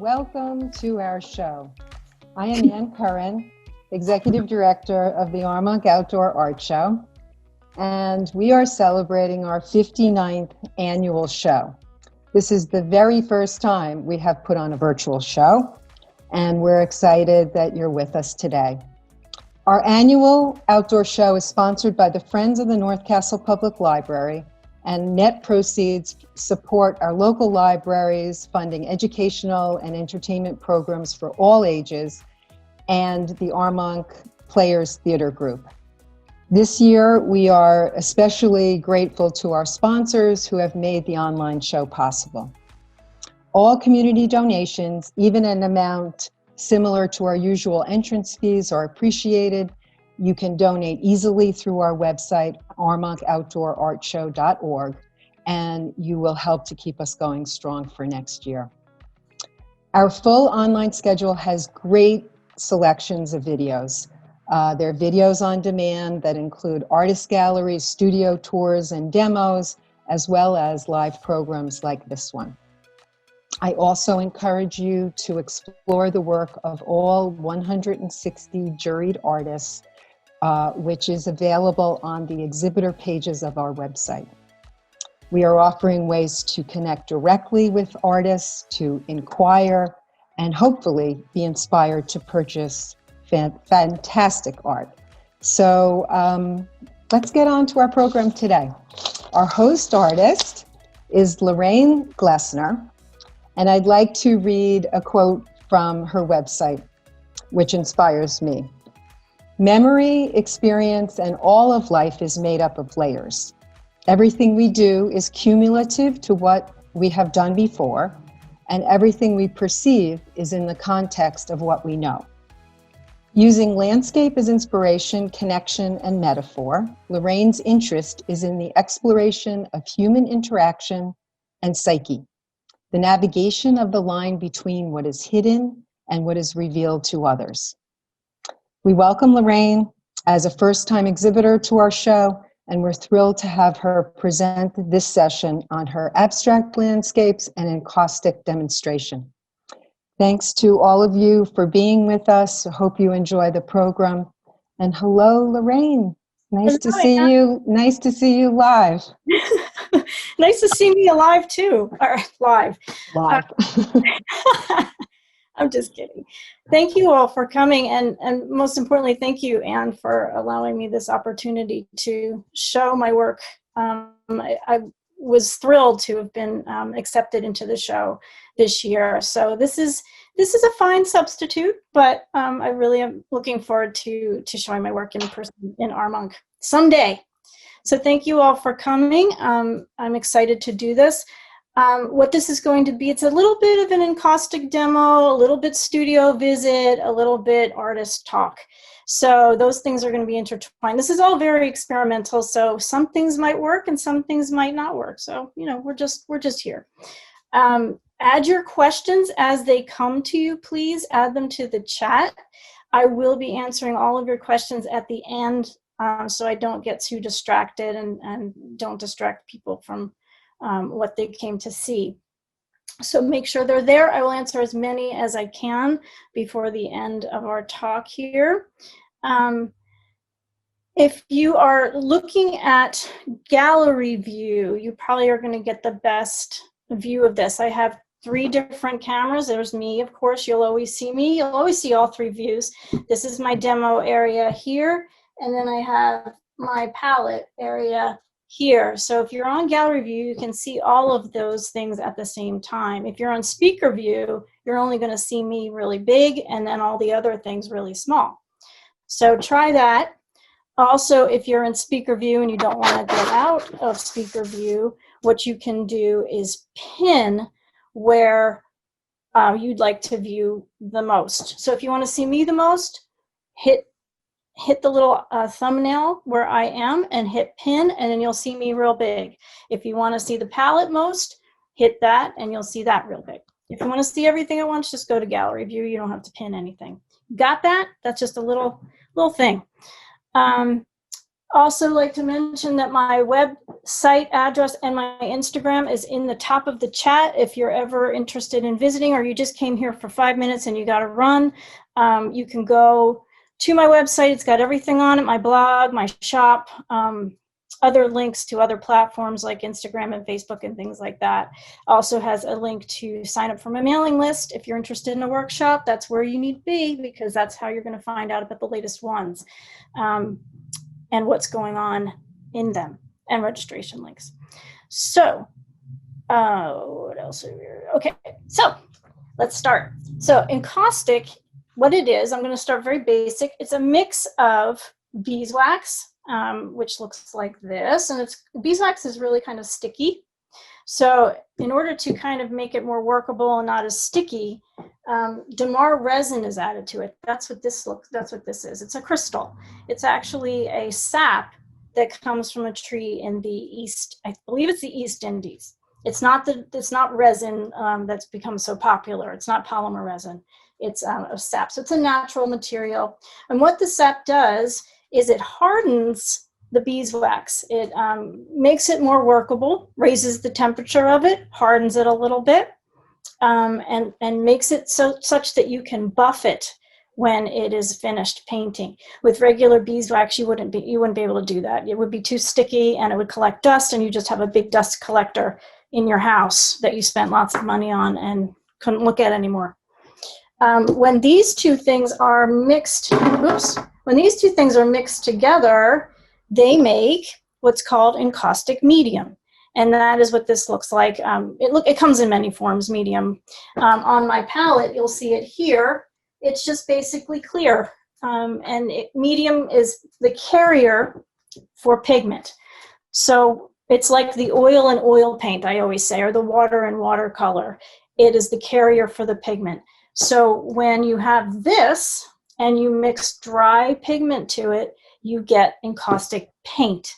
welcome to our show. I am Ann Curran, Executive Director of the Armonk Outdoor Art Show, and we are celebrating our 59th annual show. This is the very first time we have put on a virtual show, and we're excited that you're with us today. Our annual outdoor show is sponsored by the Friends of the North Castle Public Library, and net proceeds support our local libraries, funding educational and entertainment programs for all ages, and the Armonk Players Theater Group. This year, we are especially grateful to our sponsors who have made the online show possible. All community donations, even an amount similar to our usual entrance fees, are appreciated. You can donate easily through our website, armonkoutdoorartshow.org, and you will help to keep us going strong for next year. Our full online schedule has great selections of videos. There are videos on demand that include artist galleries, studio tours, and demos, as well as live programs like this one. I also encourage you to explore the work of all 160 juried artists, which is available on the exhibitor pages of our website. We are offering ways to connect directly with artists, to inquire, and hopefully be inspired to purchase fantastic art. So let's get on to our program today. Our host artist is Lorraine Glessner, and I'd like to read a quote from her website, which inspires me. Memory, experience, and all of life is made up of layers. Everything we do is cumulative to what we have done before, and everything we perceive is in the context of what we know. Using landscape as inspiration, connection, and metaphor, Lorraine's interest is in the exploration of human interaction and psyche, the navigation of the line between what is hidden and what is revealed to others. We welcome Lorraine as a first-time exhibitor to our show, and we're thrilled to have her present this session on her Abstract Landscapes and Encaustic demonstration. Thanks to all of you for being with us. I hope you enjoy the program. And hello, Lorraine. Nice to see you. Nice to see you live. Nice to see me alive too. Or live. Live. I'm just kidding. Thank you all for coming, and most importantly, thank you, Anne, for allowing me this opportunity to show my work. I was thrilled to have been accepted into the show this year. So this is a fine substitute, but I really am looking forward to showing my work in person in Armonk someday. So thank you all for coming. I'm excited to do this. What this is going to be, it's a little bit of an encaustic demo, a little bit studio visit, a little bit artist talk. So those things are going to be intertwined. This is all very experimental, so some things might work and some things might not work. So, you know, we're just here. Add your questions as they come to you, please. Add them to the chat. I will be answering all of your questions at the end, so I don't get too distracted and don't distract people from what they came to see. So make sure they're there. I will answer as many as I can before the end of our talk here. If you are looking at gallery view, you probably are going to get the best view of this. I have 3 different cameras. There's me, of course. You'll always see me. You'll always see all 3 views. This is my demo area here, and then I have my palette area here. So if you're on gallery view, you can see all of those things at the same time. If you're on speaker view, you're only going to see me really big and then all the other things really small. So try that. Also, if you're in speaker view and you don't want to get out of speaker view, what you can do is pin where you'd like to view the most. So if you want to see me the most, hit the little thumbnail where I am and hit pin, and then you'll see me real big. If you want to see the palette most, hit that and you'll see that real big. If you want to see everything at once, just go to gallery view. You don't have to pin anything. Got that? That's just a little thing. Also like to mention that my website address and my Instagram is in the top of the chat. If you're ever interested in visiting, or you just came here for 5 minutes and you got to run, you can go to my website. It's got everything on it, my blog, my shop, other links to other platforms like Instagram and Facebook and things like that. Also has a link to sign up for my mailing list. If you're interested in a workshop, that's where you need to be, because that's how you're going to find out about the latest ones and what's going on in them, and registration links. So what else are we? Okay, so let's start. So encaustic, what it is, I'm going to start very basic. It's a mix of beeswax, which looks like this, and beeswax is really kind of sticky. So in order to kind of make it more workable and not as sticky, Damar resin is added to it. That's what this is. It's a crystal. It's actually a sap that comes from a tree in the East, I believe it's the East Indies. It's not resin that's become so popular. It's not polymer resin. It's a sap. So it's a natural material. And what the sap does is it hardens the beeswax. It makes it more workable, raises the temperature of it, hardens it a little bit, and makes it such that you can buff it when it is finished painting. With regular beeswax, you wouldn't be able to do that. It would be too sticky and it would collect dust, and you just have a big dust collector in your house that you spent lots of money on and couldn't look at anymore. When these two things are mixed, together, they make what's called encaustic medium. And that is what this looks like. It comes in many forms, medium. On my palette, you'll see it here. It's just basically clear. Medium is the carrier for pigment. So it's like the oil and oil paint, I always say, or the water and watercolor. It is the carrier for the pigment. So when you have this and you mix dry pigment to it, you get encaustic paint.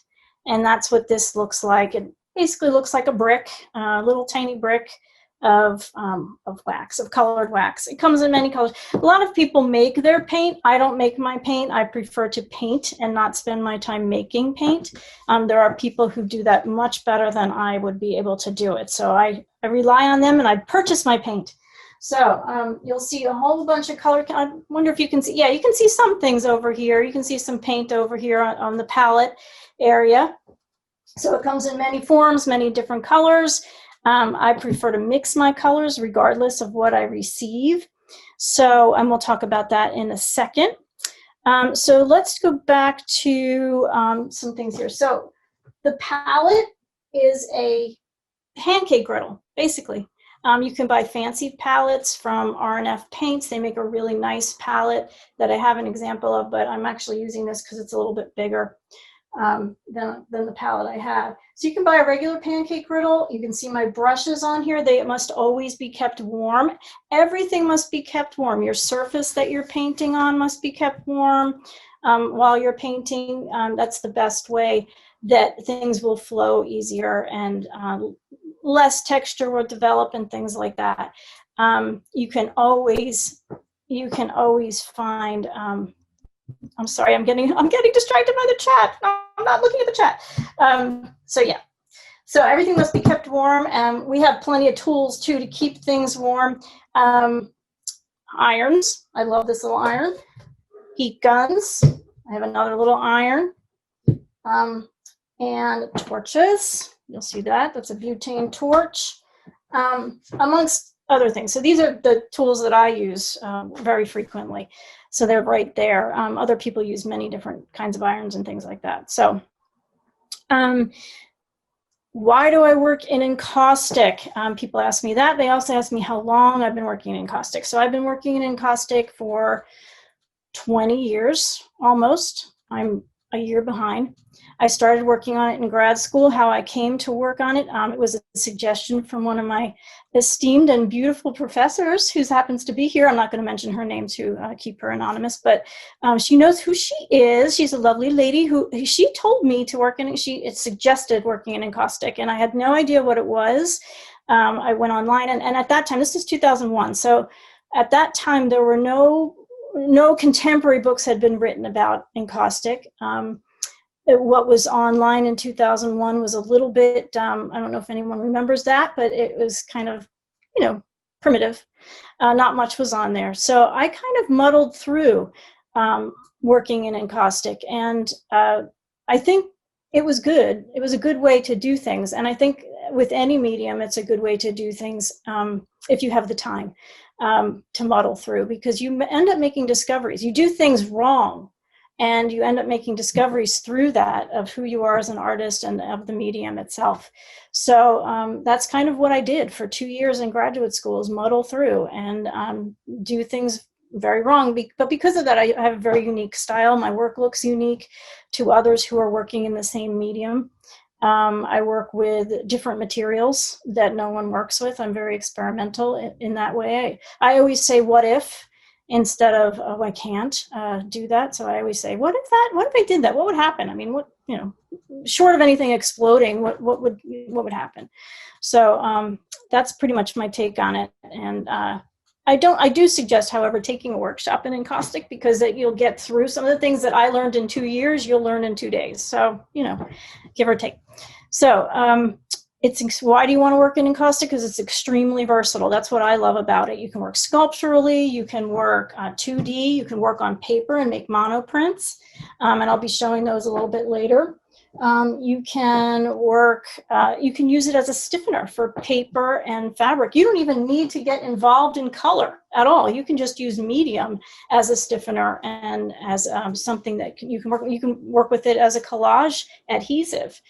And that's what this looks like. It basically looks like a brick, a little tiny brick of wax, of colored wax. It comes in many colors. A lot of people make their paint. I don't make my paint. I prefer to paint and not spend my time making paint. There are people who do that much better than I would be able to do it. So I rely on them, and I purchase my paint. So you'll see a whole bunch of color. I wonder if you can see, yeah, you can see some things over here. You can see some paint over here on the palette area. So it comes in many forms, many different colors. I prefer to mix my colors regardless of what I receive. So, and we'll talk about that in a second. So let's go back to some things here. So the palette is a pancake griddle, basically. You can buy fancy palettes from R&F Paints. They make a really nice palette that I have an example of, but I'm actually using this because it's a little bit bigger than the palette I have. So you can buy a regular pancake griddle. You can see my brushes on here. They must always be kept warm. Everything must be kept warm. Your surface that you're painting on must be kept warm while you're painting. That's the best way that things will flow easier and less texture will develop and things like that. You can always find. I'm sorry, I'm getting distracted by the chat. I'm not looking at the chat. So yeah, so everything must be kept warm, and we have plenty of tools too to keep things warm. Irons. I love this little iron. Heat guns. I have another little iron. And torches. You'll see that. That's a butane torch, amongst other things. So these are the tools that I use very frequently. So they're right there. Other people use many different kinds of irons and things like that. So why do I work in encaustic? People ask me that. They also ask me how long I've been working in encaustic. So I've been working in encaustic for 20 years almost. I'm a year behind. I started working on it in grad school. How I came to work on it, it was a suggestion from one of my esteemed and beautiful professors who happens to be here. I'm not going to mention her name to keep her anonymous, but she knows who she is. She's a lovely lady who she told me to work in. It suggested working in encaustic, and I had no idea what it was. I went online, and at that time, this is 2001. So at that time, there were no contemporary books had been written about encaustic. what was online in 2001 was a little bit, I don't know if anyone remembers that, but it was kind of, primitive. Not much was on there. So I kind of muddled through working in Encaustic, and I think it was good. It was a good way to do things. And I think with any medium, it's a good way to do things if you have the time to muddle through, because you end up making discoveries. You do things wrong, and you end up making discoveries through that of who you are as an artist and of the medium itself. So that's kind of what I did for 2 years in graduate school, is muddle through and do things very wrong. But because of that, I have a very unique style. My work looks unique to others who are working in the same medium. I work with different materials that no one works with. I'm very experimental in that way. I always say, what if? Instead of, oh, I can't do that. So I always say, what if I did that? What would happen? I mean, short of anything exploding, what would happen? So that's pretty much my take on it. And I do suggest, however, taking a workshop in Encaustic, because you'll get through some of the things that I learned in 2 years, you'll learn in 2 days. So, give or take. So why do you want to work in Encaustic? Because it's extremely versatile. That's what I love about it. You can work sculpturally, you can work 2D, you can work on paper and make monoprints, and I'll be showing those a little bit later. You can work, you can use it as a stiffener for paper and fabric. You don't even need to get involved in color at all. You can just use medium as a stiffener and as something that you can work with it as a collage adhesive,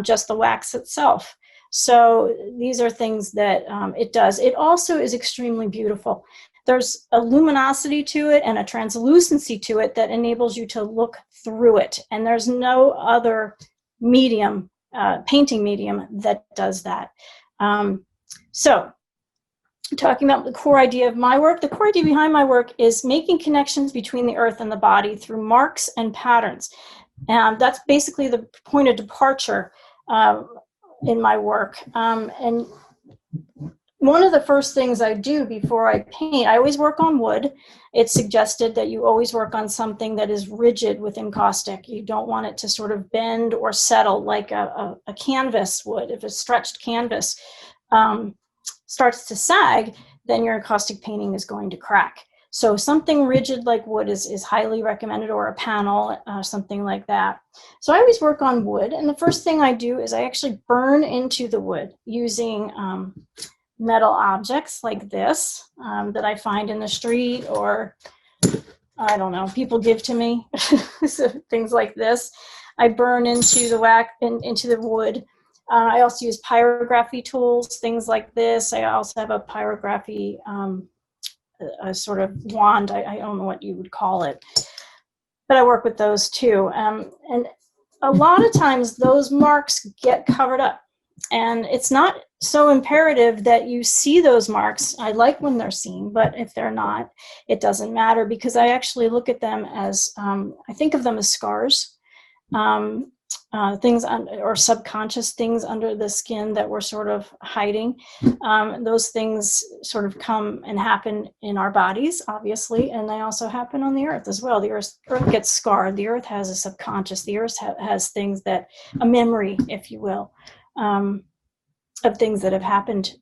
just the wax itself. So these are things that it does. It also is extremely beautiful. There's a luminosity to it and a translucency to it that enables you to look through it. And there's no other medium, painting medium, that does that. So talking about the core idea of my work, the core idea behind my work is making connections between the earth and the body through marks and patterns. And that's basically the point of departure in my work. And one of the first things I do before I paint, I always work on wood. It's suggested that you always work on something that is rigid with encaustic. You don't want it to sort of bend or settle like a canvas would. If a stretched canvas starts to sag, then your encaustic painting is going to crack. So something rigid like wood is highly recommended, or a panel, something like that. So I always work on wood, and the first thing I do is I actually burn into the wood using metal objects like this that I find in the street, or I don't know, people give to me. So things like this. I burn into the wax, into the wood. I also use pyrography tools, things like this. I also have a pyrography a sort of wand. I don't know what you would call it, but I work with those too. And a lot of times those marks get covered up, and it's not so imperative that you see those marks. I like when they're seen, but if they're not, it doesn't matter, because I actually look at them as, I think of them as scars, things or subconscious things under the skin that we're sort of hiding. Those things sort of come and happen in our bodies, obviously, and they also happen on the earth as well. The earth gets scarred. The earth has a subconscious. The earth has things that, a memory, if you will, of things that have happened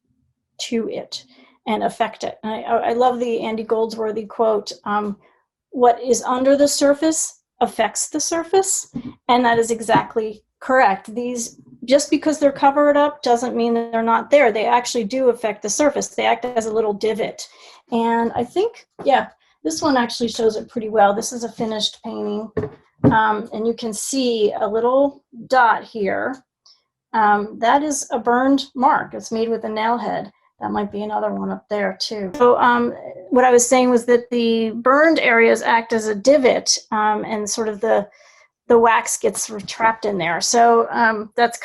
to it and affect it. And I love the Andy Goldsworthy quote, what is under the surface affects the surface. And that is exactly correct. These, just because they're covered up doesn't mean that they're not there. They actually do affect the surface. They act as a little divot. And I think, yeah, this one actually shows it pretty well. This is a finished painting. And you can see a little dot here. That is a burned mark. It's made with a nail head. That might be another one up there too. So what I was saying was that the burned areas act as a divot, and sort of the wax gets sort of trapped in there. So that's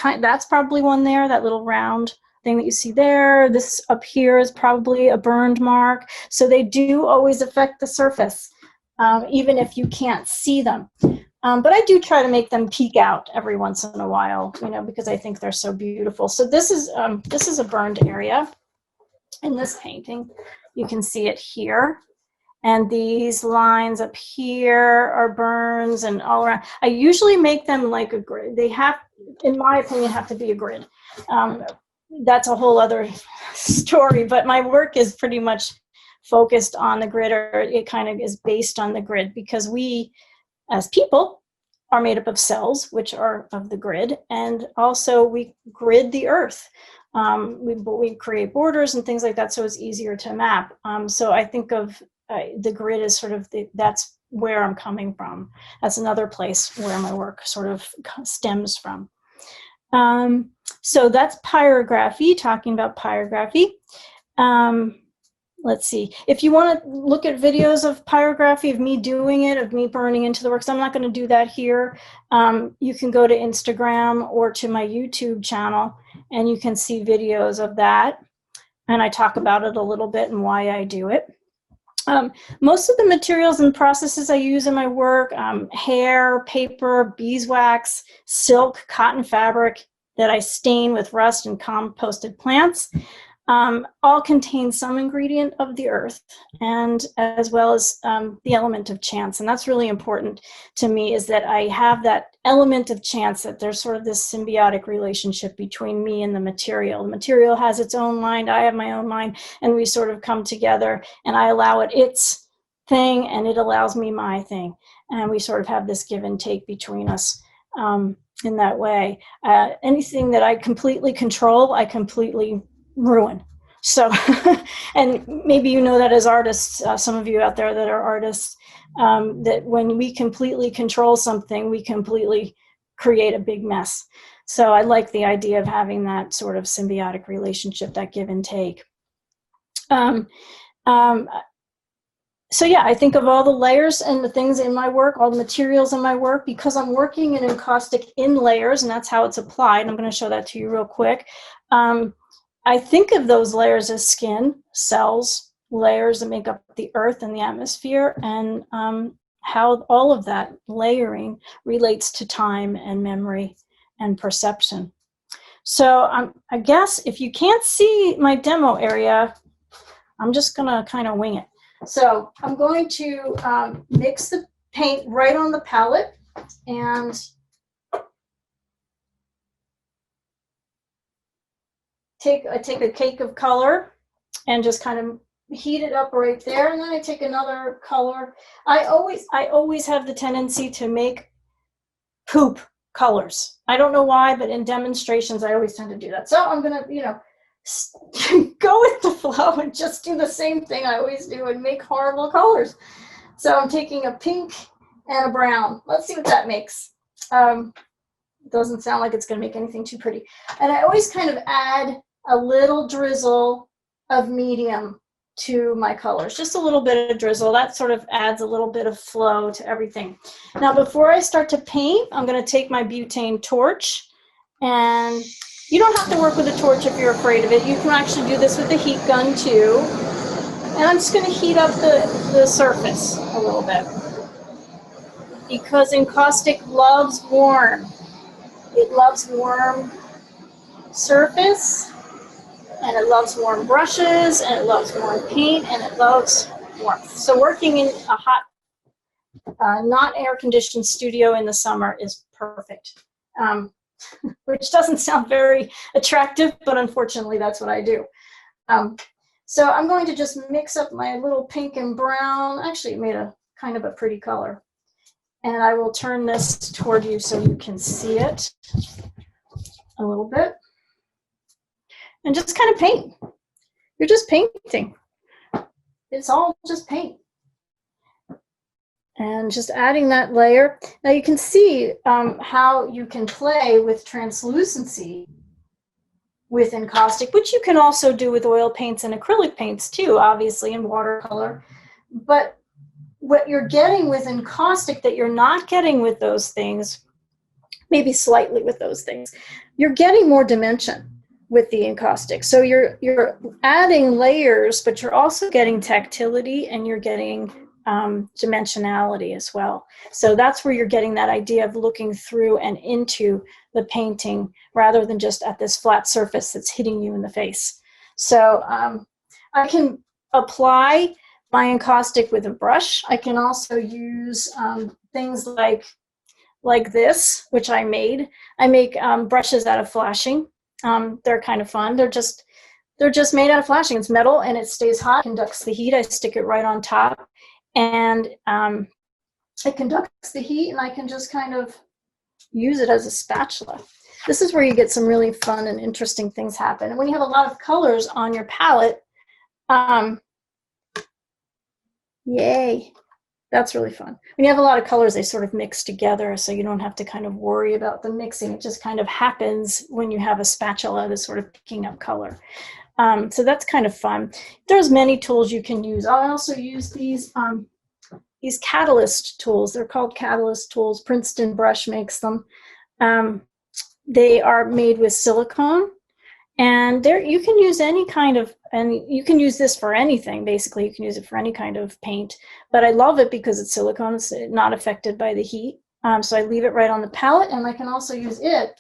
probably one there, that little round thing that you see there. This up here is probably a burned mark. So they do always affect the surface, even if you can't see them. But I do try to make them peek out every once in a while, because I think they're so beautiful. So this is a burned area in this painting. You can see it here. And these lines up here are burns and all around. I usually make them like a grid. They have, in my opinion, have to be a grid. That's a whole other story, but my work is pretty much focused on the grid, or it kind of is based on the grid, because we as people are made up of cells, which are of the grid, and also we grid the earth. We create borders and things like that, so it's easier to map. So I think of the grid as sort of that's where I'm coming from. That's another place where my work sort of stems from. So that's pyrography, talking about pyrography. Let's see. If you want to look at videos of pyrography, of me doing it, of me burning into the works, I'm not going to do that here. You can go to Instagram or to my YouTube channel, and you can see videos of that. And I talk about it a little bit and why I do it. Most of the materials and processes I use in my work, hair, paper, beeswax, silk, cotton fabric that I stain with rust and composted plants, all contain some ingredient of the earth, and as well as the element of chance. And that's really important to me, is that I have that element of chance, that there's sort of this symbiotic relationship between me and the material. The material has its own mind, I have my own mind, and we sort of come together, and I allow it its thing and it allows me my thing. And we sort of have this give and take between us in that way. Anything that I completely control, I completely ruin. So, and maybe you know that as artists, some of you out there that are artists, that when we completely control something, we completely create a big mess. So I like the idea of having that sort of symbiotic relationship, that give and take. So yeah, I think of all the layers and the things in my work, all the materials in my work, because I'm working in encaustic in layers, and that's how it's applied. I'm going to show that to you real quick. I think of those layers as skin, cells, layers that make up the earth and the atmosphere, and how all of that layering relates to time and memory and perception. So I guess if you can't see my demo area, I'm just going to kind of wing it. So I'm going to mix the paint right on the palette, and I take a cake of color and just kind of heat it up right there, and then I take another color. I always have the tendency to make poop colors. I don't know why, but in demonstrations I always tend to do that. So I'm gonna, go with the flow and just do the same thing I always do and make horrible colors. So I'm taking a pink and a brown. Let's see what that makes. Doesn't sound like it's going to make anything too pretty. And I always kind of add a little drizzle of medium to my colors, just a little bit of drizzle. That sort of adds a little bit of flow to everything. Now, before I start to paint, I'm going to take my butane torch, and you don't have to work with a torch if you're afraid of it. You can actually do this with a heat gun too. And I'm just going to heat up the surface a little bit, because encaustic loves warm. It loves warm surface, and it loves warm brushes, and it loves warm paint, and it loves warmth. So working in a hot, not air-conditioned studio in the summer is perfect, which doesn't sound very attractive, but unfortunately that's what I do. So I'm going to just mix up my little pink and brown. Actually, it made a kind of a pretty color. And I will turn this toward you so you can see it a little bit. And just kind of paint. You're just painting. It's all just paint. And just adding that layer. Now you can see how you can play with translucency with encaustic, which you can also do with oil paints and acrylic paints too, obviously, and watercolor. But what you're getting with encaustic that you're not getting with those things, maybe slightly with those things, you're getting more dimension with the encaustic. So you're adding layers, but you're also getting tactility, and you're getting dimensionality as well. So that's where you're getting that idea of looking through and into the painting rather than just at this flat surface that's hitting you in the face. So I can apply my encaustic with a brush. I can also use things like this, which I made. I make brushes out of flashing. They're kind of fun. They're just made out of flashing. It's metal and it stays hot, conducts the heat. I stick it right on top, and it conducts the heat, and I can just kind of use it as a spatula. This is where you get some really fun and interesting things happen. And when you have a lot of colors on your palette, yay, that's really fun. When you have a lot of colors, they sort of mix together, so you don't have to kind of worry about the mixing. It just kind of happens when you have a spatula that's sort of picking up color. So that's kind of fun. There's many tools you can use. I also use these catalyst tools. They're called catalyst tools. Princeton Brush makes them. They are made with silicone, and you can use any kind of, and you can use this for anything. Basically, you can use it for any kind of paint. But I love it because it's silicone. It's not affected by the heat. So I leave it right on the palette, and I can also use it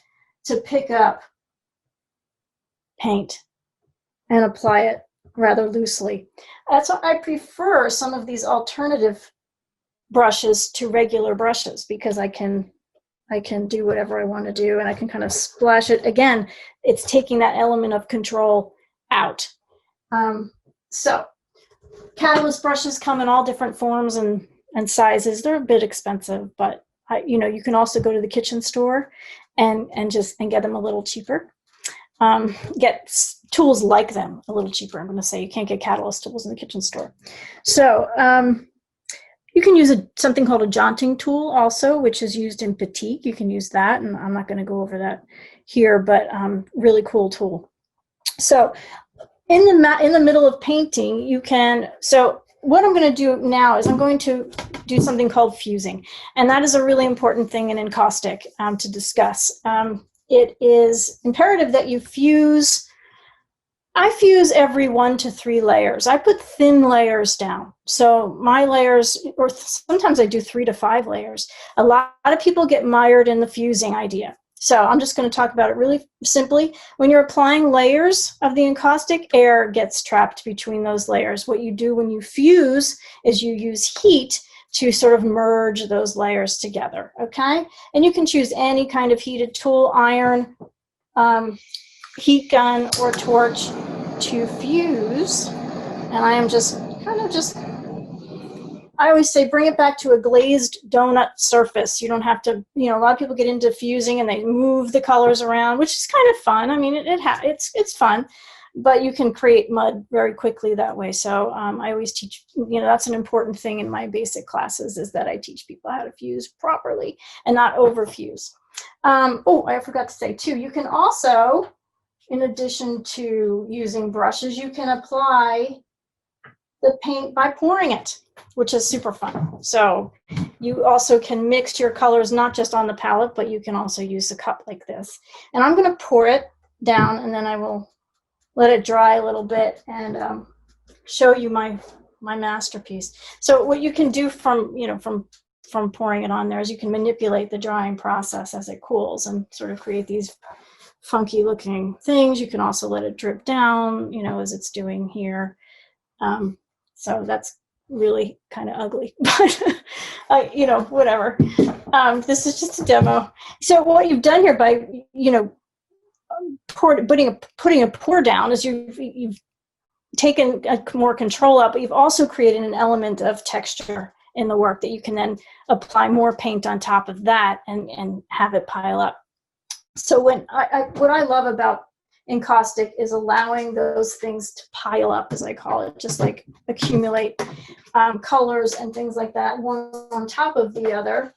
to pick up paint and apply it rather loosely. That's why I prefer some of these alternative brushes to regular brushes, because I can do whatever I want to do, and I can kind of splash it. Again, it's taking that element of control out. So catalyst brushes come in all different forms and sizes. They're a bit expensive, but you can also go to the kitchen store and get them a little cheaper. Get tools like them a little cheaper. I'm going to say you can't get catalyst tools in the kitchen store. So you can use something called a jaunting tool also, which is used in batik. You can use that, and I'm not going to go over that here, but really cool tool. So in the middle of painting, you can, so what I'm going to do now is I'm going to do something called fusing, and that is a really important thing in encaustic to discuss. It is imperative that you fuse. I fuse every 1 to 3 layers. I put thin layers down. So my layers, or sometimes I do 3 to 5 layers. A lot of people get mired in the fusing idea. So I'm just going to talk about it really simply. When you're applying layers of the encaustic, air gets trapped between those layers. What you do when you fuse is you use heat to sort of merge those layers together, okay? And you can choose any kind of heated tool, iron, heat gun, or torch to fuse. And I am just I always say bring it back to a glazed donut surface. You don't have to, a lot of people get into fusing and they move the colors around, which is kind of fun. I mean, it's fun, but you can create mud very quickly that way. So I always teach, that's an important thing in my basic classes, is that I teach people how to fuse properly and not over fuse. Oh, I forgot to say too, you can also, in addition to using brushes, you can apply the paint by pouring it, which is super fun. So you also can mix your colors, not just on the palette, but you can also use a cup like this. And I'm going to pour it down, and then I will let it dry a little bit and show you my masterpiece. So what you can do from pouring it on there is you can manipulate the drying process as it cools and sort of create these funky looking things. You can also let it drip down, as it's doing here. So that's really kind of ugly, but whatever. This is just a demo. So what you've done here by putting a pour down is you've taken more control out, but you've also created an element of texture in the work that you can then apply more paint on top of that and have it pile up. So what I love about encaustic is allowing those things to pile up, as I call it, just like accumulate colors and things like that, one on top of the other.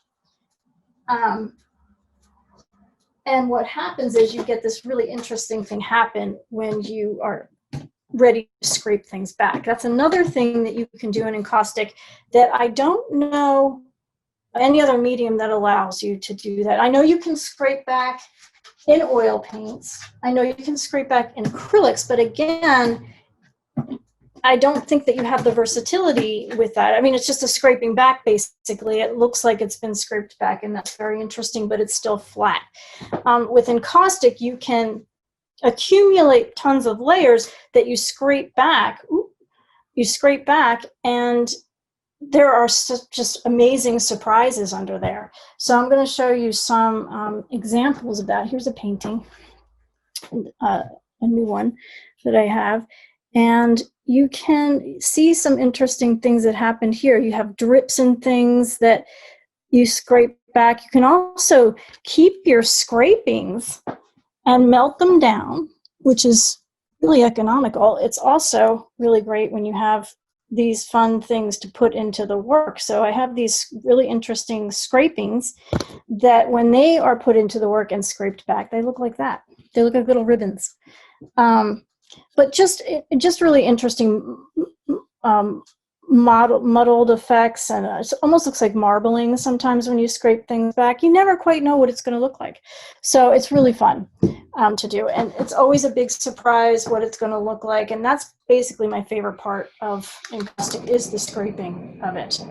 And what happens is you get this really interesting thing happen when you are ready to scrape things back. That's another thing that you can do in encaustic that I don't know any other medium that allows you to do that. I know you can scrape back in oil paints. I know you can scrape back in acrylics, but again, I don't think that you have the versatility with that. I mean, it's just a scraping back, basically. It looks like it's been scraped back, and that's very interesting, but it's still flat. With encaustic, you can accumulate tons of layers that you scrape back, you scrape back, and there are just amazing surprises under there. So I'm going to show you some examples of that. Here's a painting, a new one that I have. And you can see some interesting things that happened here. You have drips and things that you scrape back. You can also keep your scrapings and melt them down, which is really economical. It's also really great when you have these fun things to put into the work. So I have these really interesting scrapings that when they are put into the work and scraped back, they look like that. They look like little ribbons. But just really interesting muddled effects, and it almost looks like marbling sometimes when you scrape things back. You never quite know what it's going to look like. So it's really fun to do, and it's always a big surprise what it's going to look like, and that's basically my favorite part of Encaustic, is the scraping of it,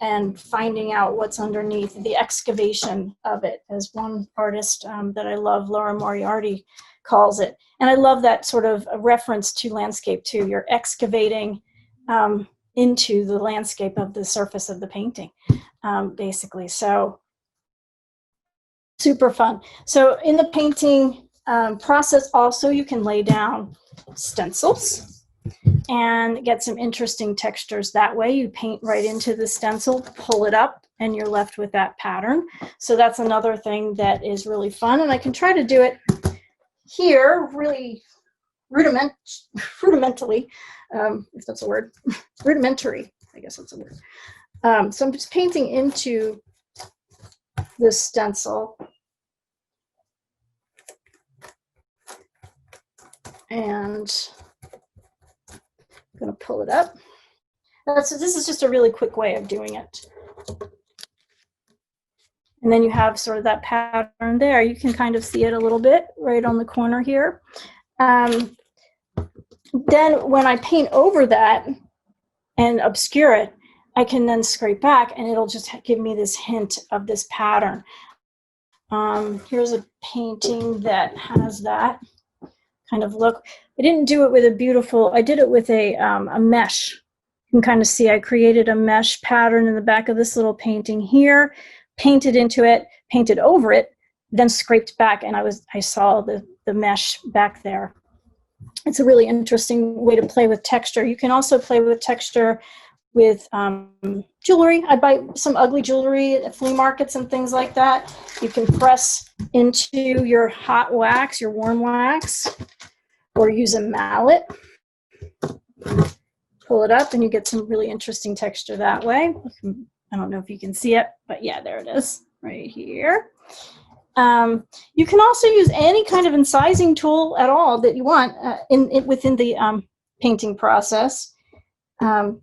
and finding out what's underneath, the excavation of it, as one artist that I love, Laura Moriarty, calls it. And I love that sort of a reference to landscape too. You're excavating into the landscape of the surface of the painting, basically. So super fun. So in the painting process also, you can lay down stencils and get some interesting textures that way. You paint right into the stencil, pull it up, and you're left with that pattern. So that's another thing that is really fun. And I can try to do it here really rudimentally, if that's a word. Rudimentary, I guess that's a word. So I'm just painting into this stencil, and I'm going to pull it up. So this is just a really quick way of doing it. And then you have sort of that pattern there. You can kind of see it a little bit right on the corner here. Then when I paint over that and obscure it, I can then scrape back, and it'll just give me this hint of this pattern. Here's a painting that has that kind of look. I didn't do it with a beautiful, I did it with a mesh. You can kind of see I created a mesh pattern in the back of this little painting here, painted into it, painted over it, then scraped back, and I saw the mesh back there. It's a really interesting way to play with texture. You can also play with texture with jewelry. I buy some ugly jewelry at flea markets and things like that. You can press into your hot wax, your warm wax, or use a mallet. Pull it up, and you get some really interesting texture that way. I don't know if you can see it, but yeah, there it is right here. You can also use any kind of incising tool at all that you want within the painting process.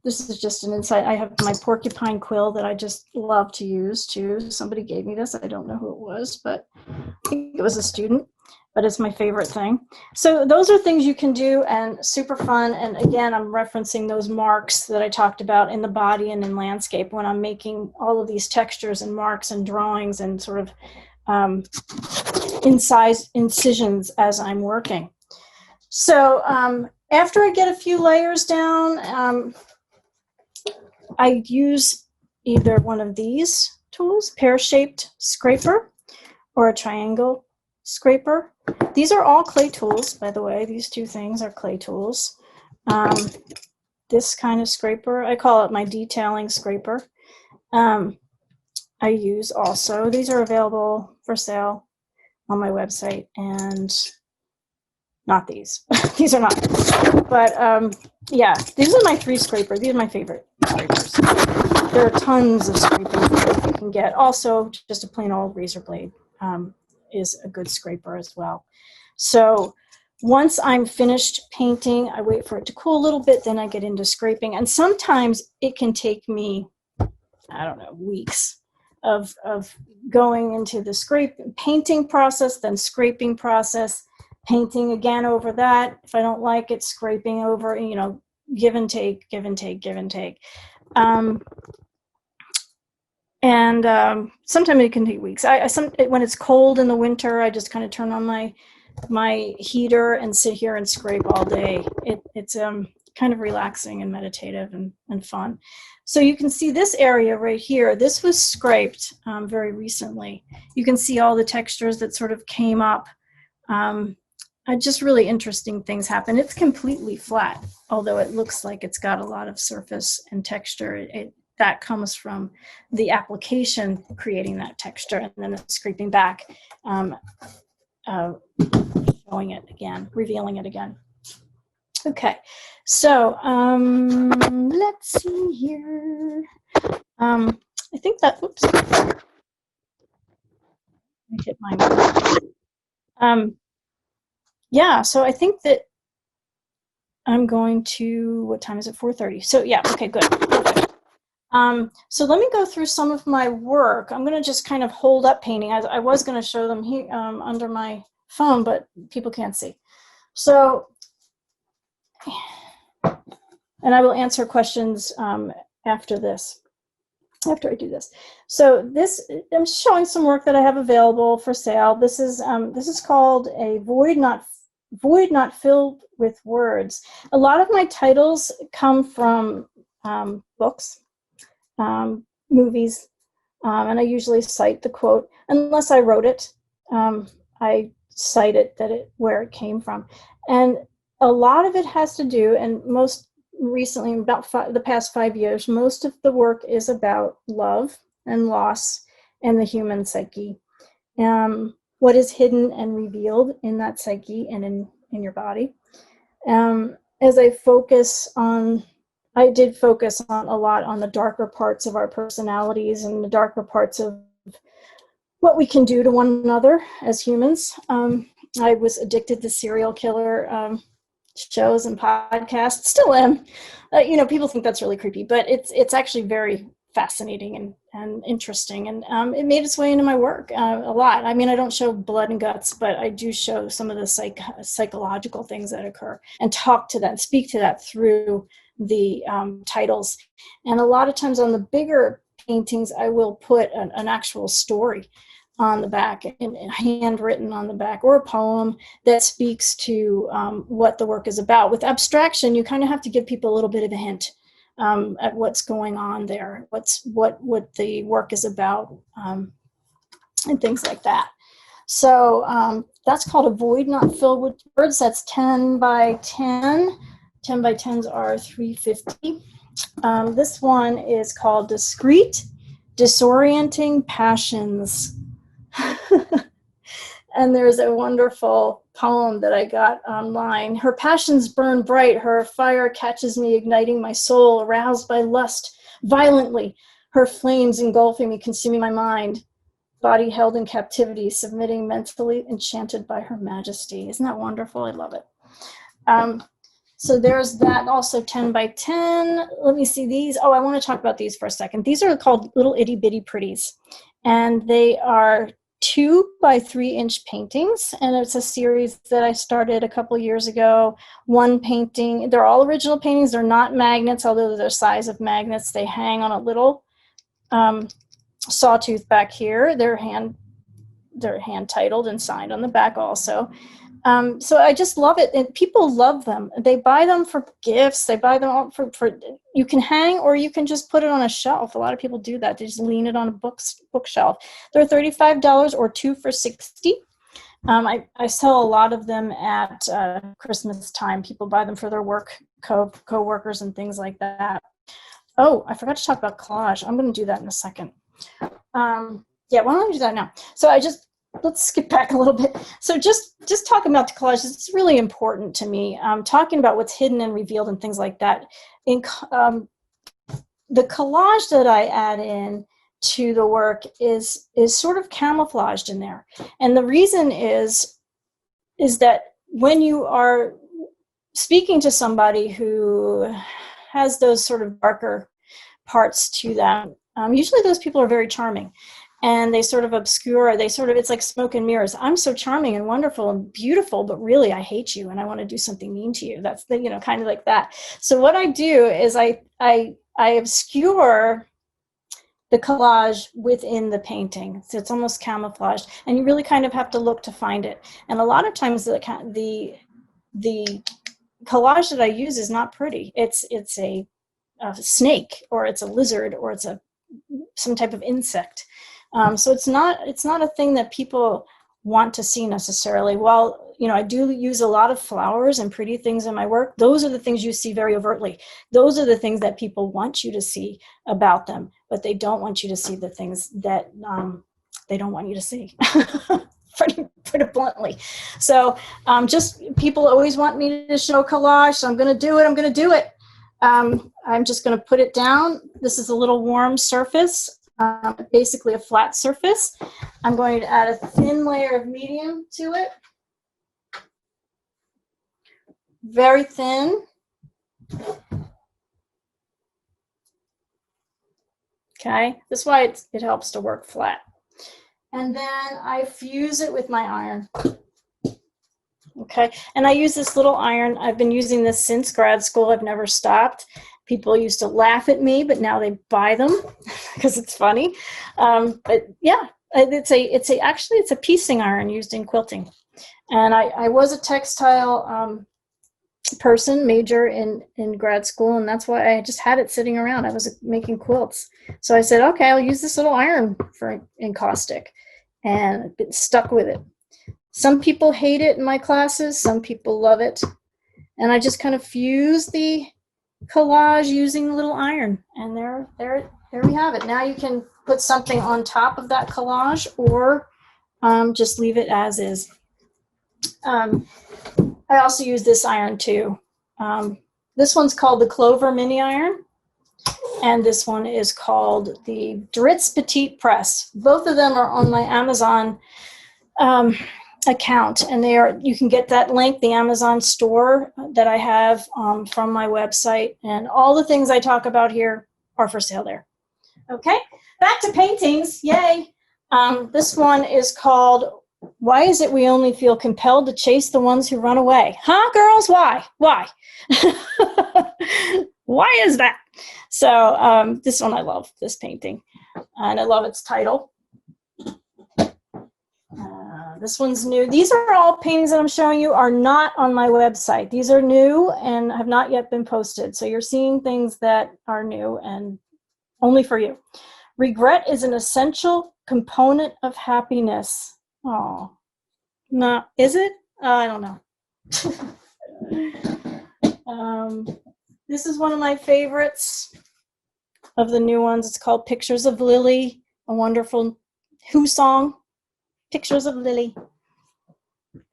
This is just an insight. I have my porcupine quill that I just love to use too. Somebody gave me this. I don't know who it was, but I think it was a student, but it's my favorite thing. So those are things you can do, and super fun. And again, I'm referencing those marks that I talked about in the body and in landscape when I'm making all of these textures and marks and drawings and sort of incisions as I'm working. So after I get a few layers down, I use either one of these tools, pear-shaped scraper, or a triangle scraper. These are all clay tools, by the way. These two things are clay tools. This kind of scraper, I call it my detailing scraper. I use also, these are available for sale on my website, and not these. These are not. But yeah, these are my three scrapers. These are my favorite scrapers. There are tons of scrapers that you can get. Also, just a plain old razor blade is a good scraper as well. So once I'm finished painting, I wait for it to cool a little bit, then I get into scraping. And sometimes it can take me, I don't know, weeks of going into the painting process, then scraping process, painting again over that. If I don't like it, scraping over, you know, give and take, give and take, give and take. Sometimes it can take weeks. When it's cold in the winter, I just kind of turn on my heater and sit here and scrape all day. It's kind of relaxing and meditative and fun. So you can see this area right here. This was scraped very recently. You can see all the textures that sort of came up. Just really interesting things happen. It's completely flat, although it looks like it's got a lot of surface and texture. That comes from the application creating that texture, and then the scraping back, showing it again, revealing it again. Okay, so let's see here. I think that, oops, I hit my yeah, so I think that I'm going to, what time is it? 4:30. So yeah, okay, good. So let me go through some of my work. I'm going to just kind of hold up painting. I was going to show them here under my phone, but people can't see. So, and I will answer questions after this, after I do this. So this, I'm showing some work that I have available for sale. This is called a void not filled with words. A lot of my titles come from books, movies, and I usually cite the quote. Unless I wrote it, I cite it where it came from. And a lot of it has to do, and most recently, about the past 5 years, most of the work is about love and loss and the human psyche. What is hidden and revealed in that psyche and in your body. As I focus on, I did focus on a lot on the darker parts of our personalities and the darker parts of what we can do to one another as humans. I was addicted to serial killer shows and podcasts, still am. You know, people think that's really creepy, but it's actually very fascinating and interesting, and it made its way into my work a lot. I mean, I don't show blood and guts, but I do show some of the psychological things that occur and talk to that, speak to that through the titles. And a lot of times on the bigger paintings, I will put an actual story on the back and handwritten on the back, or a poem that speaks to what the work is about. With abstraction, you kind of have to give people a little bit of a hint at what's going on there, what the work is about, and things like that. So that's called a void not filled with words. That's 10 by 10. 10 by 10s are 350. This one is called Discrete Disorienting Passions. And there's a wonderful poem that I got online. Her passions burn bright, her fire catches me, igniting my soul, aroused by lust violently, her flames engulfing me, consuming my mind, body held in captivity, submitting mentally, enchanted by her majesty. Isn't that wonderful? I love it. So there's that, also 10 by 10. Let me see these. Oh, I want to talk about these for a second. These are called little itty bitty pretties, and they are 2 by 3 inch paintings, and it's a series that I started a couple years ago. One painting, they're all original paintings. They're not magnets, although they're the size of magnets. They hang on a little sawtooth back here. They're hand titled and signed on the back also. So I just love it, and people love them. They buy them for gifts. They buy them for you can hang, or you can just put it on a shelf. A lot of people do that. They just lean it on a bookshelf. They're $35 or 2 for $60. I sell a lot of them at Christmas time. People buy them for their co-workers and things like that. Oh, I forgot to talk about collage. I'm going to do that in a second. Yeah, why don't I do that now? So let's skip back a little bit. So just talking about the collage, it's really important to me. Talking about what's hidden and revealed and things like that. The collage that I add in to the work is sort of camouflaged in there. And the reason is that when you are speaking to somebody who has those sort of darker parts to them, usually those people are very charming. And they sort of obscure, it's like smoke and mirrors. I'm so charming and wonderful and beautiful, but really I hate you and I want to do something mean to you. That's kind of like that. So what I do is I obscure the collage within the painting. So it's almost camouflaged, and you really kind of have to look to find it. And a lot of times the collage that I use is not pretty. It's a snake, or it's a lizard, or it's some type of insect. So it's not a thing that people want to see necessarily. While, you know, I do use a lot of flowers and pretty things in my work, those are the things you see very overtly. Those are the things that people want you to see about them, but they don't want you to see the things that they don't want you to see. pretty bluntly. So just people always want me to show collage, so I'm going to do it. I'm just going to put it down. This is a little warm surface, basically a flat surface. I'm going to add a thin layer of medium to it. Very thin. Okay, this is why it helps to work flat. And then I fuse it with my iron. Okay, and I use this little iron. I've been using this since grad school. I've never stopped. People used to laugh at me, but now they buy them because it's funny. But yeah, actually it's a piecing iron used in quilting. And I was a textile person, major in grad school, and that's why I just had it sitting around. I was making quilts. So I said, okay, I'll use this little iron for encaustic, and I've been stuck with it. Some people hate it in my classes, some people love it. And I just kind of fuse the collage using the little iron, and there we have it. Now you can put something on top of that collage, or just leave it as is. I also use this iron too. This one's called the Clover Mini Iron, and this one is called the Dritz Petite Press. Both of them are on my Amazon account, and you can get that link, the Amazon store that I have from my website, and all the things I talk about here are for sale there. Okay, back to paintings, yay. This one is called Why Is It We Only Feel Compelled to Chase the Ones Who Run Away? Huh, girls? Why? Why is that? So this one, I love this painting, and I love its title. This one's new. These are all paintings that I'm showing you are not on my website. These are new and have not yet been posted. So you're seeing things that are new and only for you. Regret is an essential component of happiness. Oh, no, is it? I don't know. This is one of my favorites of the new ones. It's called Pictures of Lily, a wonderful Who song. Pictures of Lily.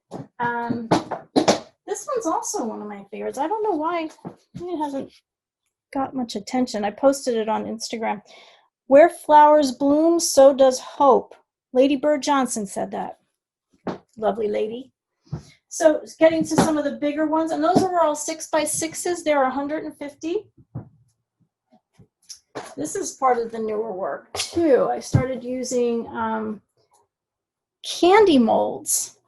This one's also one of my favorites. I don't know why it hasn't got much attention. I posted it on Instagram. Where flowers bloom, so does hope. Lady Bird Johnson said that. Lovely lady. So getting to some of the bigger ones, and those are all 6x6s. They're 150. This is part of the newer work too. I started using candy molds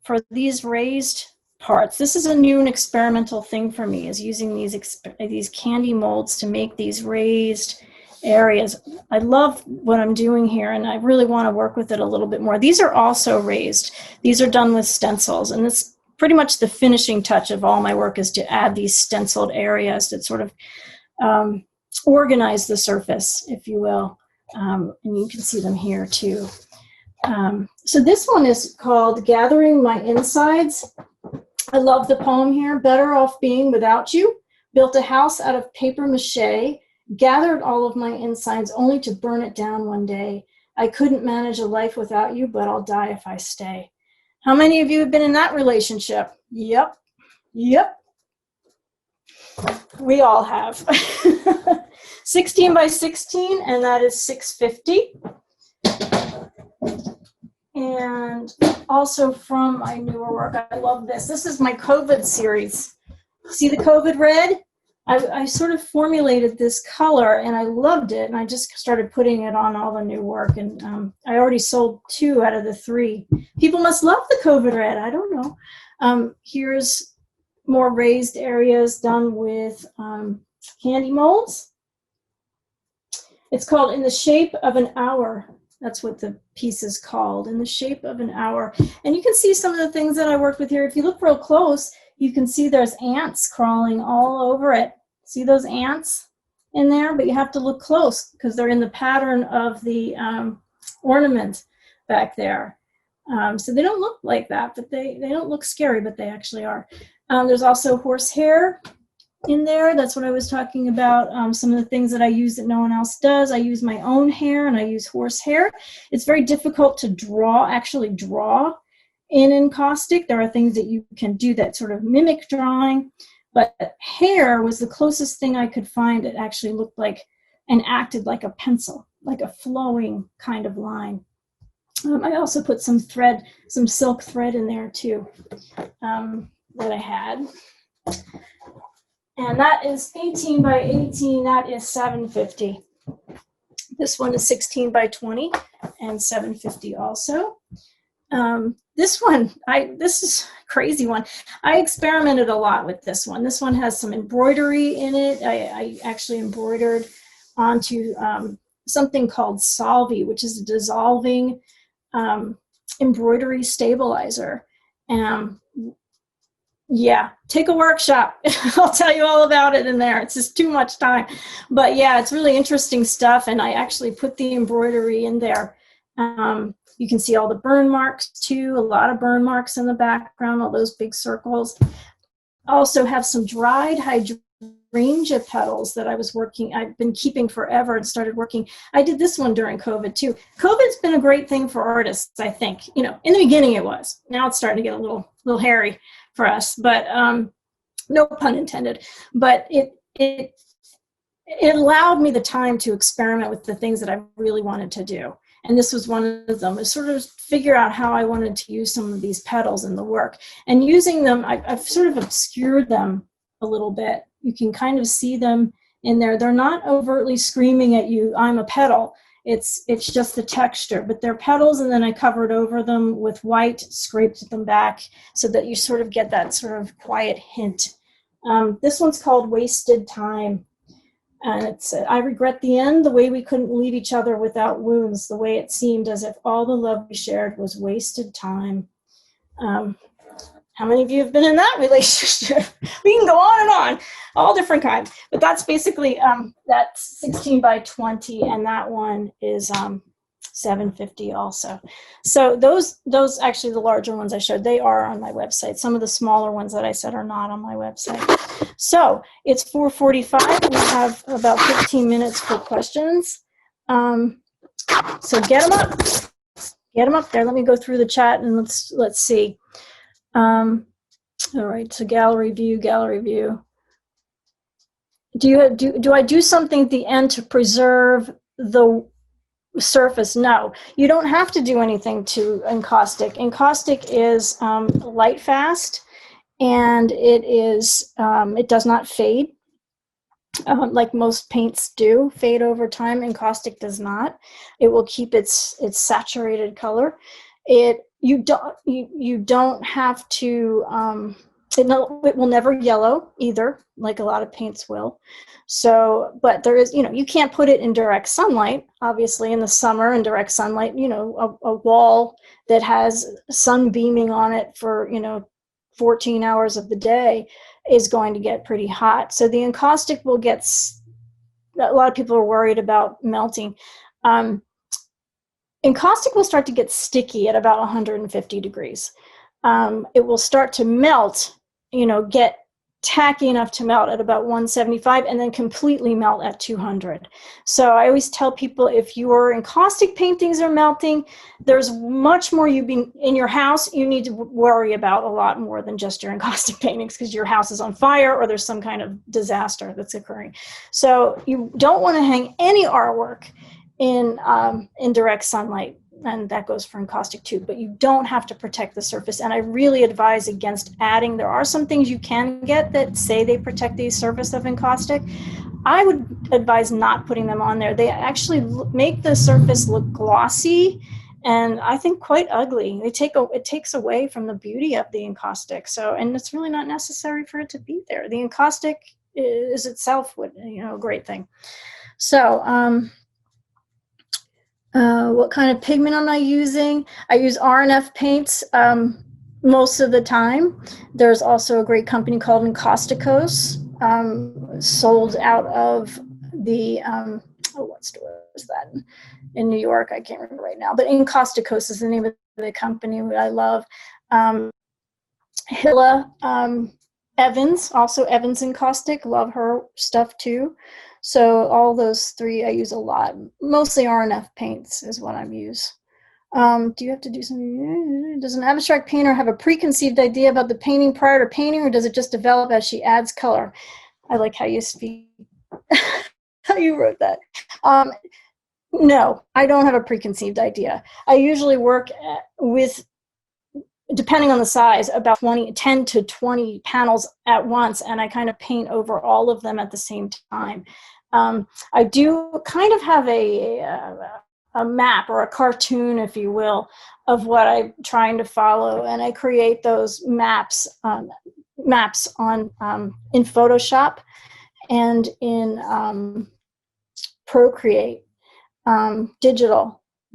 for these raised parts. This is a new and experimental thing for me, is using these candy molds to make these raised areas. I love what I'm doing here, and I really want to work with it a little bit more. These are also raised. These are done with stencils, and it's pretty much the finishing touch of all my work, is to add these stenciled areas that sort of organize the surface, if you will. And you can see them here too. So this one is called Gathering My Insides. I love the poem here. Better off being without you. Built a house out of paper mache. Gathered all of my insides only to burn it down one day. I couldn't manage a life without you, but I'll die if I stay. How many of you have been in that relationship? Yep. We all have. 16 by 16, and that is 650. And also from my newer work, I love this. This is my COVID series. See the COVID red? I sort of formulated this color, and I loved it, and I just started putting it on all the new work, and I already sold 2 out of the 3. People must love the COVID red. I don't know. Here's more raised areas done with candy molds. It's called In the Shape of an Hour. That's what the piece is called, In the Shape of an Hour. And you can see some of the things that I worked with here. If you look real close, you can see there's ants crawling all over it. See those ants in there? But you have to look close because they're in the pattern of the ornament back there. So they don't look like that, but they don't look scary, but they actually are. There's also horsehair in there. That's what I was talking about. Some of the things that I use that no one else does. I use my own hair and I use horsehair. It's very difficult to actually draw in encaustic. There are things that you can do that sort of mimic drawing, but hair was the closest thing I could find that actually looked like and acted like a pencil, like a flowing kind of line. I also put some thread, some silk thread in there too, that I had. And that is 18 by 18, that is 750. This one is 16 by 20 and 750 also. This one, this is a crazy one. I experimented a lot with this one. This one has some embroidery in it. I actually embroidered onto something called Solvi, which is a dissolving embroidery stabilizer. Yeah, take a workshop. I'll tell you all about it in there. It's just too much time. But yeah, it's really interesting stuff. And I actually put the embroidery in there. You can see all the burn marks too, a lot of burn marks in the background, all those big circles. I also have some dried hydrangea petals that I've been keeping forever and started working. I did this one during COVID too. COVID's been a great thing for artists, I think. You know, in the beginning it was. Now it's starting to get a little hairy for us, but no pun intended. But it allowed me the time to experiment with the things that I really wanted to do. And this was one of them, is sort of figure out how I wanted to use some of these petals in the work. And using them, I've sort of obscured them a little bit. You can kind of see them in there. They're not overtly screaming at you, I'm a petal. It's just the texture, but they're petals, and then I covered over them with white, scraped them back so that you sort of get that sort of quiet hint. This one's called Wasted Time. And it's, I regret the end, the way we couldn't leave each other without wounds, the way it seemed as if all the love we shared was wasted time. How many of you have been in that relationship? We can go on and on, all different kinds. But that's basically, that's 16 by 20, and that one is 750 also. So those actually, the larger ones I showed, they are on my website. Some of the smaller ones that I said are not on my website. So it's 4:45. We have about 15 minutes for questions. So get them up. Get them up there. Let me go through the chat and let's see. All right. So gallery view. Do I do something at the end to preserve the surface? No, you don't have to do anything to encaustic. Encaustic is light fast, and it does not fade like most paints do fade over time. Encaustic does not. It will keep its saturated color. You don't have to. It will never yellow either, like a lot of paints will. So, but there is, you can't put it in direct sunlight. Obviously, in the summer, in direct sunlight, a wall that has sun beaming on it for 14 hours of the day is going to get pretty hot. So the encaustic will get. A lot of people are worried about melting. Encaustic will start to get sticky at about 150 degrees. It will start to melt, get tacky enough to melt at about 175 and then completely melt at 200. So I always tell people, if your encaustic paintings are melting, there's much more in your house. You need to worry about a lot more than just your encaustic paintings, because your house is on fire or there's some kind of disaster that's occurring. So you don't want to hang any artwork in direct sunlight, and that goes for encaustic too, but you don't have to protect the surface. And I really advise against adding. There are some things you can get that say they protect the surface of encaustic. I would advise not putting them on there. They actually make the surface look glossy and I think quite ugly. It takes away from the beauty of the encaustic. So, and it's really not necessary for it to be there. The encaustic is itself a great thing. So, what kind of pigment am I using? I use R&F paints. most of the time. There's also a great company called Encausticos, sold out of the, what store is that in New York? I can't remember right now, but Encausticos is the name of the company that I love. Hilla Evans, also Evans Encaustic, love her stuff too. So all those three I use a lot. Mostly RNF paints is what I use. Do you have to do something? Does an abstract painter have a preconceived idea about the painting prior to painting, or does it just develop as she adds color? I like how you speak, how you wrote that. No, I don't have a preconceived idea. I usually work with, depending on the size, about 10 to 20 panels at once, and I kind of paint over all of them at the same time. I do kind of have a map or a cartoon, if you will, of what I'm trying to follow, and I create those maps on in Photoshop and in Procreate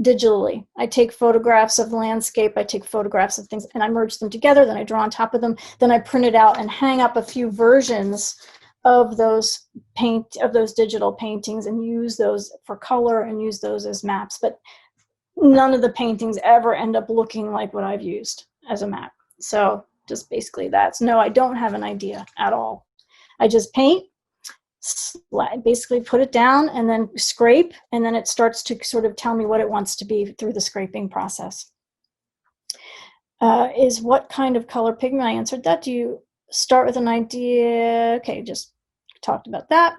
digitally. I take photographs of landscape, I take photographs of things, and I merge them together, then I draw on top of them, then I print it out and hang up a few versions of those digital paintings and use those for color and use those as maps. But none of the paintings ever end up looking like what I've used as a map. So just basically that's, no, I don't have an idea at all. I just paint, basically put it down and then scrape, and then it starts to sort of tell me what it wants to be through the scraping process. Is what kind of color pigment? I answered that. Do you start with an idea? Okay, just talked about that.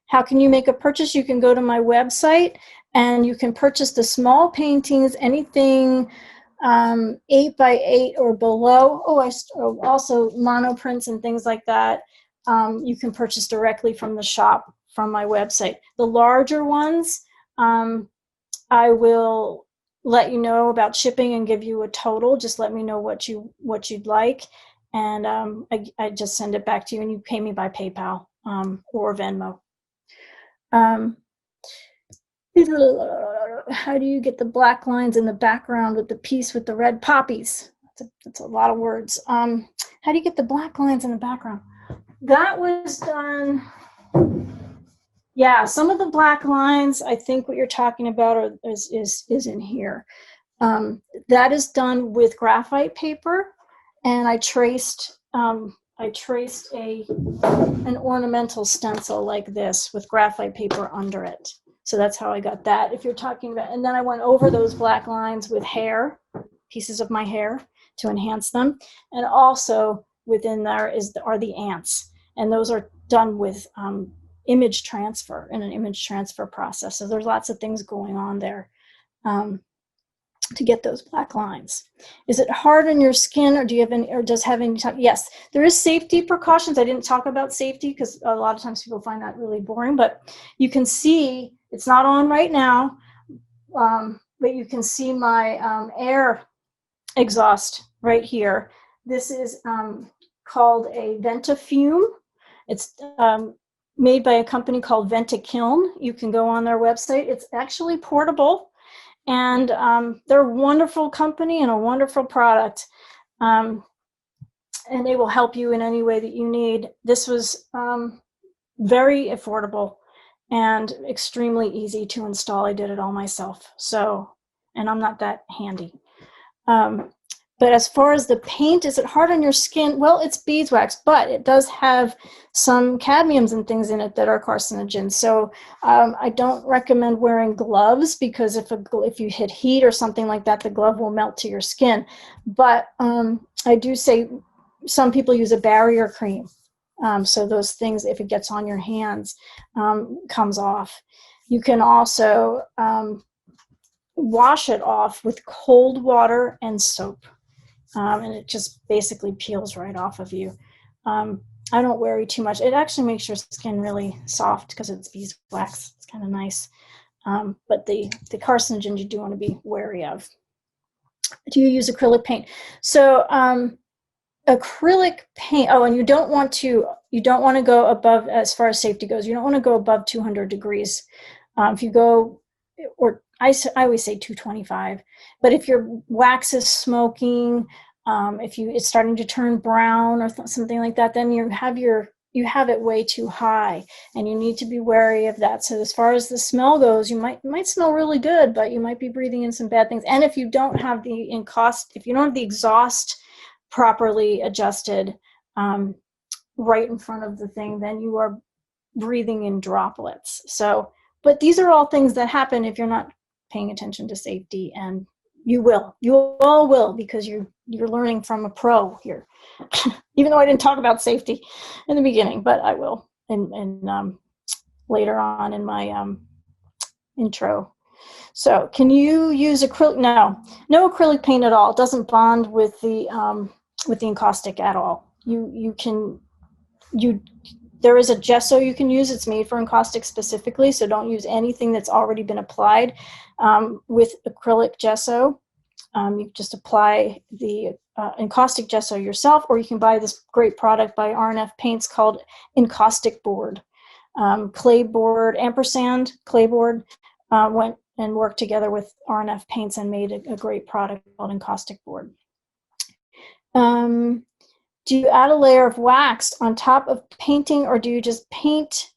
How can you make a purchase? You can go to my website and you can purchase the small paintings, anything 8 by 8 or below. Also monoprints and things like that. You can purchase directly from the shop, from my website. The larger ones, I will let you know about shipping and give you a total. Just let me know what you'd like, and I just send it back to you, and you pay me by PayPal or Venmo. How do you get the black lines in the background with the piece with the red poppies? That's a lot of words. How do you get the black lines in the background? That was done. Yeah, some of the black lines, I think what you're talking about is in here. That is done with graphite paper, and I traced an ornamental stencil like this with graphite paper under it. So that's how I got that. If you're talking about, and then I went over those black lines with hair, pieces of my hair to enhance them, and also within there are the ants. And those are done with image transfer, in an image transfer process. So there's lots of things going on there to get those black lines. Is it hard on your skin, or do you have any, or does have any time? Yes, there is safety precautions. I didn't talk about safety because a lot of times people find that really boring, but you can see, it's not on right now, but you can see my air exhaust right here. This is called a Ventafume. It's made by a company called Ventakiln. You can go on their website. It's actually portable, and they're a wonderful company and a wonderful product, and they will help you in any way that you need. This was very affordable and extremely easy to install. I did it all myself, and I'm not that handy. But as far as the paint, is it hard on your skin? Well, it's beeswax, but it does have some cadmiums and things in it that are carcinogens. So I don't recommend wearing gloves, because if you hit heat or something like that, the glove will melt to your skin. But I do say some people use a barrier cream. So those things, if it gets on your hands, comes off. You can also wash it off with cold water and soap. And it just basically peels right off of you. I don't worry too much. It actually makes your skin really soft because it's beeswax. It's kind of nice. But the carcinogens you do want to be wary of. Do you use acrylic paint? So acrylic paint, and you don't want to go above, as far as safety goes, you don't want to go above 200 degrees. If you go, or I always say 225, but if your wax is smoking, If it's starting to turn brown or something like that, then you have it way too high, and you need to be wary of that. So as far as the smell goes, you might smell really good, but you might be breathing in some bad things. And if you don't have the exhaust properly adjusted right in front of the thing, then you are breathing in droplets. So, but these are all things that happen if you're not paying attention to safety, and you all will, because you're learning from a pro here. Even though I didn't talk about safety in the beginning, but I will in later on in my intro. So, can you use acrylic? No acrylic paint at all. It doesn't bond with the encaustic at all. There is a gesso you can use. It's made for encaustic specifically, so don't use anything that's already been applied with acrylic gesso. You just apply the encaustic gesso yourself, or you can buy this great product by R&F Paints called Encaustic Board. Clay board, ampersand clay board, went and worked together with R&F Paints and made a great product called Encaustic Board. Do you add a layer of wax on top of painting, or do you just paint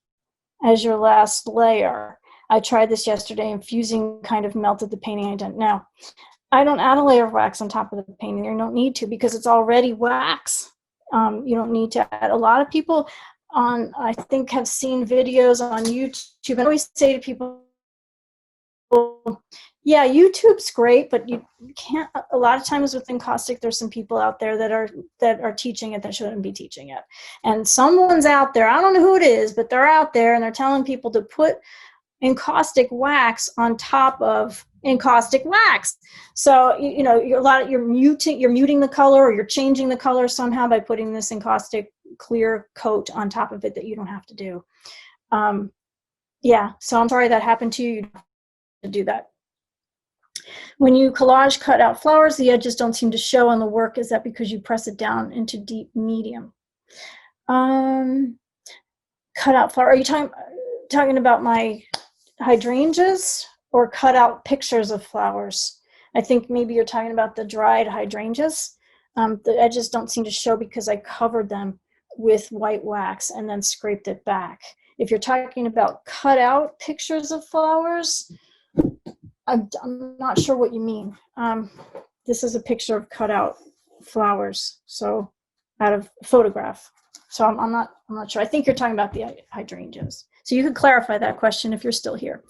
as your last layer? I tried this yesterday, and fusing kind of melted the painting. I didn't know. I don't add a layer of wax on top of the painting. You don't need to, because it's already wax. You don't need to add. A lot of people I think, have seen videos on YouTube. I always say to people, yeah, YouTube's great, but you can't. A lot of times with encaustic, there's some people out there that are teaching it that shouldn't be teaching it. And someone's out there, I don't know who it is, but they're out there and they're telling people to put encaustic wax on top of encaustic wax. So you're muting the color, or you're changing the color somehow by putting this encaustic clear coat on top of it that you don't have to do. Yeah, so I'm sorry that happened to you. You don't have to do that. When you collage cut out flowers, the edges don't seem to show on the work. Is that because you press it down into deep medium? Cut out flower. Are you talking about my hydrangeas, or cut out pictures of flowers? I think maybe you're talking about the dried hydrangeas. The edges don't seem to show because I covered them with white wax and then scraped it back. If you're talking about cut out pictures of flowers, I'm not sure what you mean. This is a picture of cut out flowers, so out of a photograph. So I'm not sure. I think you're talking about the hydrangeas. So you could clarify that question if you're still here.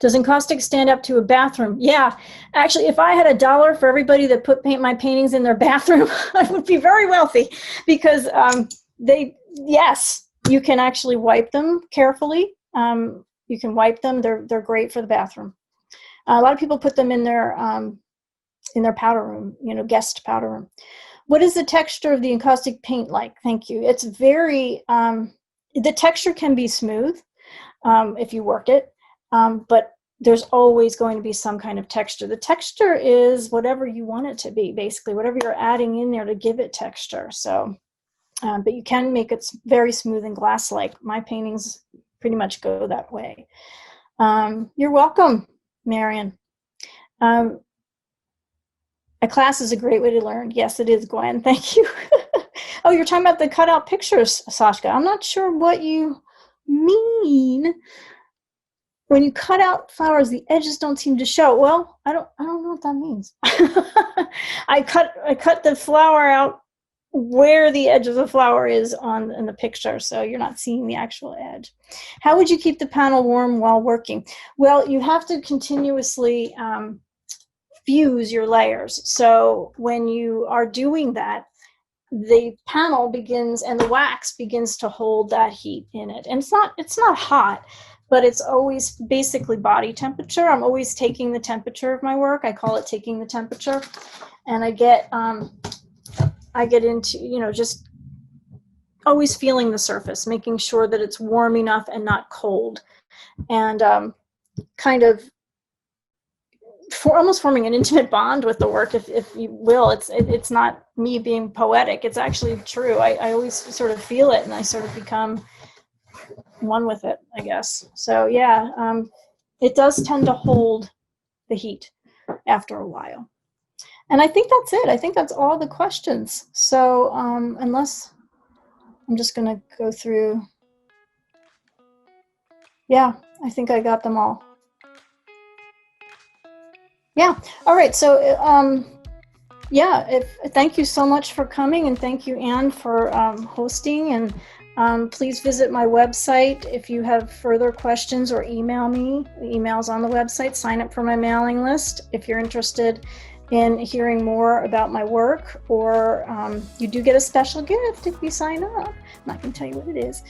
Does encaustic stand up to a bathroom? Yeah, actually, if I had $1 for everybody that put my paintings in their bathroom, I would be very wealthy, because yes, you can actually wipe them carefully. You can wipe them. They're great for the bathroom. A lot of people put them in their powder room, guest powder room. What is the texture of the encaustic paint like? Thank you. It's very, the texture can be smooth if you work it, but there's always going to be some kind of texture. The texture is whatever you want it to be, basically, whatever you're adding in there to give it texture. So, but you can make it very smooth and glass-like. My paintings pretty much go that way. You're welcome, Marion. A class is a great way to learn. Yes, it is, Gwen. Thank you. Oh, you're talking about the cutout pictures, Sashka. I'm not sure what you mean. When you cut out flowers, the edges don't seem to show. Well, I don't know what that means. I cut the flower out where the edge of the flower is in the picture, so you're not seeing the actual edge. How would you keep the panel warm while working? Well, you have to continuously fuse your layers. So when you are doing that, the panel begins, and the wax begins to hold that heat in it. And it's not hot, but it's always basically body temperature. I'm always taking the temperature of my work. I call it taking the temperature. And I get into, just always feeling the surface, making sure that it's warm enough and not cold. And kind of almost forming an intimate bond with the work, if you will. It's not me being poetic. It's actually true. I always sort of feel it, and I sort of become one with it, I guess. So yeah, it does tend to hold the heat after a while. And I think that's it. I think that's all the questions. So unless I'm just going to go through. Yeah, I think I got them all. Yeah. All right. So yeah, thank you so much for coming, and thank you, Anne, for hosting. And please visit my website if you have further questions, or email me. The email's on the website. Sign up for my mailing list if you're interested in hearing more about my work, or you do get a special gift if you sign up. I'm not going to tell you what it is.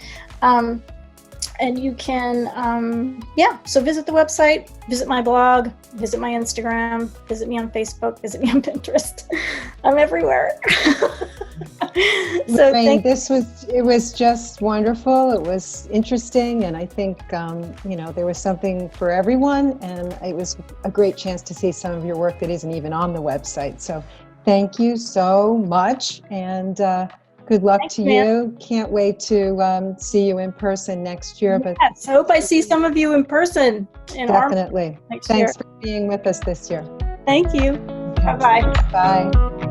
And you can, yeah, so visit the website, visit my blog, visit my Instagram, visit me on Facebook, visit me on Pinterest. I'm everywhere. So Lorraine, it was just wonderful. It was interesting, and I think you know, there was something for everyone, and it was a great chance to see some of your work that isn't even on the website. So thank you so much, and good luck to you. Can't wait to see you in person next year. But yes, I hope I see some of you in person. Definitely. Thanks for being with us this year. Thank you. Okay. Bye-bye. Bye.